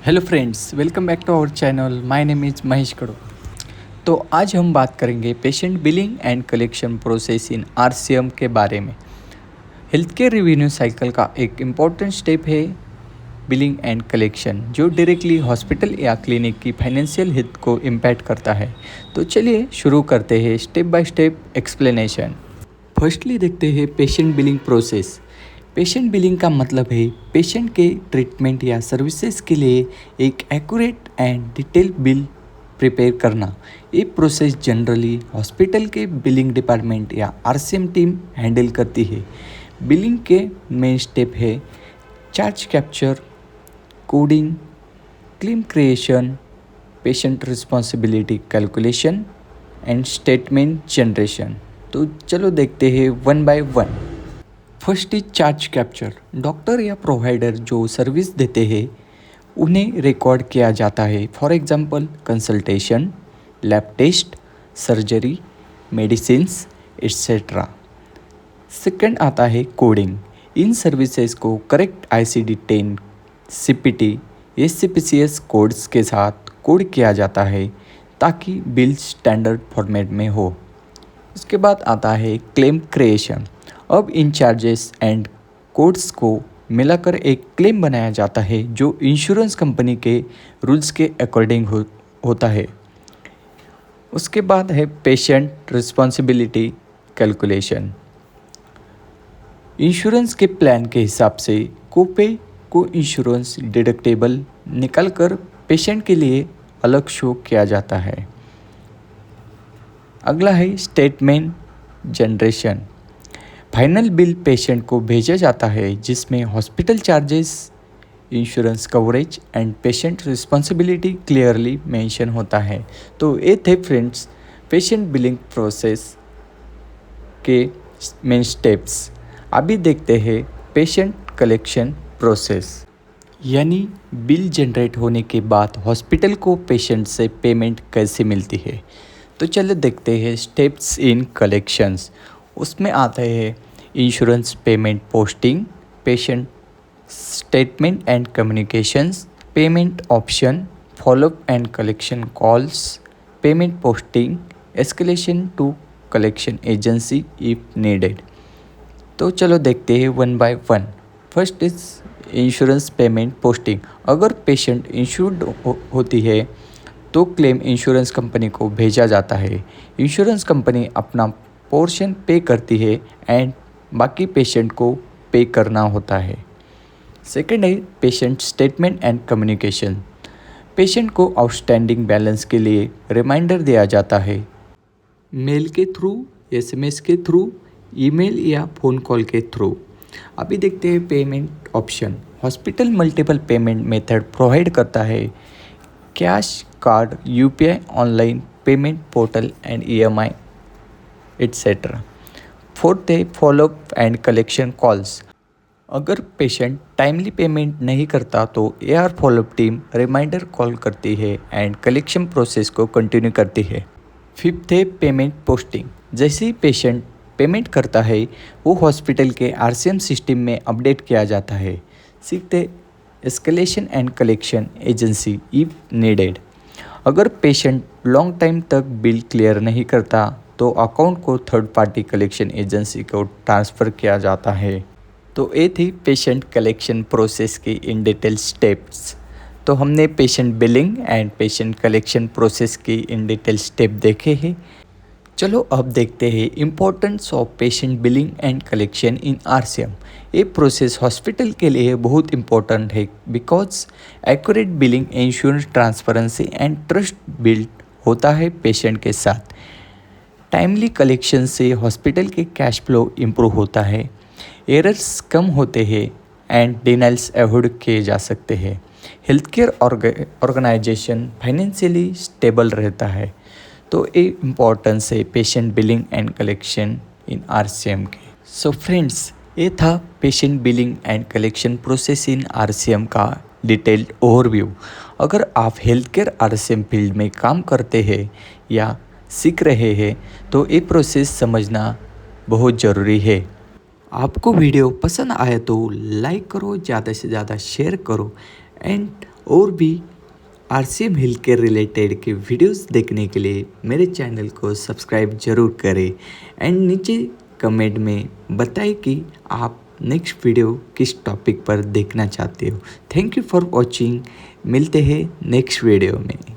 Hello friends, welcome back to our channel. My name is Mahesh Kado. तो आज हम बात करेंगे patient billing and collection process in RCM के बारे में। हेल्थ केयर रिवेन्यू साइकिल का एक इम्पॉर्टेंट स्टेप है बिलिंग एंड कलेक्शन, जो डायरेक्टली हॉस्पिटल या क्लिनिक की फाइनेंशियल हेल्थ को इम्पैक्ट करता है। तो चलिए शुरू करते हैं step by step explanation. Firstly देखते हैं patient billing process. Patient billing का मतलब है पेशेंट के ट्रीटमेंट या सर्विसेज के लिए एक accurate and detail bill prepare करना। ये प्रोसेस जनरली हॉस्पिटल के बिलिंग डिपार्टमेंट या आरसीएम टीम हैंडल करती है। बिलिंग के मेन स्टेप है charge capture, coding, claim creation, patient responsibility calculation and statement generation. तो चलो देखते हैं one by one. First is charge capture. Doctor या प्रोवाइडर जो सर्विस देते हैं उन्हें रिकॉर्ड किया जाता है। For example consultation, lab test, surgery, medicines etcetera. Second आता है कोडिंग। इन सर्विसेज को correct ICD-10, CPT, SCPCS codes के साथ कोड किया जाता है ताकि बिल स्टैंडर्ड फॉर्मेट में हो। उसके बाद आता है क्लेम क्रिएशन। अब इन चार्जेस एंड कोड्स को मिलाकर एक क्लेम बनाया जाता है जो इंश्योरेंस कंपनी के रूल्स के अकॉर्डिंग होता है। उसके बाद है पेशेंट रिस्पॉन्सिबिलिटी कैलकुलेशन। इंश्योरेंस के प्लान के हिसाब से कोपे को इंश्योरेंस डिडक्टेबल निकालकर पेशेंट के लिए अलग शो किया जाता है। अगला है statement generation. Final bill patient को भेजा जाता है जिसमें hospital charges, insurance coverage and patient responsibility clearly mention होता है। तो ये थे फ्रेंड्स पेशेंट बिलिंग प्रोसेस के मेन स्टेप्स। अभी देखते हैं पेशेंट कलेक्शन प्रोसेस, यानी बिल जनरेट होने के बाद हॉस्पिटल को पेशेंट से पेमेंट कैसे मिलती है। तो चलिए देखते हैं स्टेप्स इन कलेक्शंस। उसमें आता है insurance payment posting, patient statement and communications, payment option, follow up and collection calls, payment posting, escalation to collection agency if needed. तो चलो देखते हैं one by one. First is insurance payment posting. अगर patient insured होती है तो claim insurance company को भेजा जाता है। इंश्योरेंस कंपनी अपना पोर्शन पे करती है एंड बाकी पेशेंट को पे करना होता है। सेकेंड है patient statement and communication. Patient को आउटस्टैंडिंग बैलेंस के लिए रिमाइंडर दिया जाता है, मेल के थ्रू, SMS के थ्रू, ईमेल या फ़ोन कॉल के थ्रू। अभी देखते हैं payment option. Hospital multiple payment method provide करता है, cash, card, UPI, online payment portal and EMI etcetera. Fourth है फॉलोअप एंड कलेक्शन कॉल्स। अगर पेशेंट टाइमली पेमेंट नहीं करता तो AR follow up team reminder call करती है एंड कलेक्शन प्रोसेस को कंटिन्यू करती है। फिफ्थ है पेमेंट पोस्टिंग। जैसे ही पेशेंट पेमेंट करता है वो हॉस्पिटल के RCM सिस्टम में अपडेट किया जाता है। सिक्स्थ है escalation and collection agency if needed. अगर पेशेंट लॉन्ग टाइम तक बिल क्लियर नहीं करता तो अकाउंट को थर्ड पार्टी कलेक्शन एजेंसी को ट्रांसफ़र किया जाता है। तो ये थी पेशेंट कलेक्शन प्रोसेस की इन डिटेल स्टेप्स। तो हमने patient billing and patient collection process की इन डिटेल स्टेप देखे हैं। चलो अब देखते हैं importance of patient billing and collection in RCM। ये प्रोसेस हॉस्पिटल के लिए बहुत इम्पोर्टेंट है because accurate billing insurance transparency and trust build होता है पेशेंट के साथ। टाइमली कलेक्शन से हॉस्पिटल के कैश फ्लो इम्प्रूव होता है, एरर्स कम होते हैं एंड डिनाइल्स अवॉइड किए जा सकते हैं। Health care organization financially stable रहता है। तो ये इम्पोर्टेंस है patient billing and collection in RCM के। सो फ्रेंड्स, ये था patient billing and collection process in RCM का डिटेल्ड ओवरव्यू। अगर आप हेल्थ केयर RCM फील्ड में काम करते हैं या सीख रहे हैं तो ये प्रोसेस समझना बहुत ज़रूरी है। आपको वीडियो पसंद आए तो लाइक करो, ज़्यादा से ज़्यादा शेयर करो एंड और भी RCM हेल्थ केयर रिलेटेड के वीडियोस देखने के लिए मेरे चैनल को सब्सक्राइब जरूर करें एंड नीचे कमेंट में बताएं कि आप नेक्स्ट वीडियो किस टॉपिक पर देखना चाहते हो। Thank you for watching. मिलते हैं नेक्स्ट वीडियो में।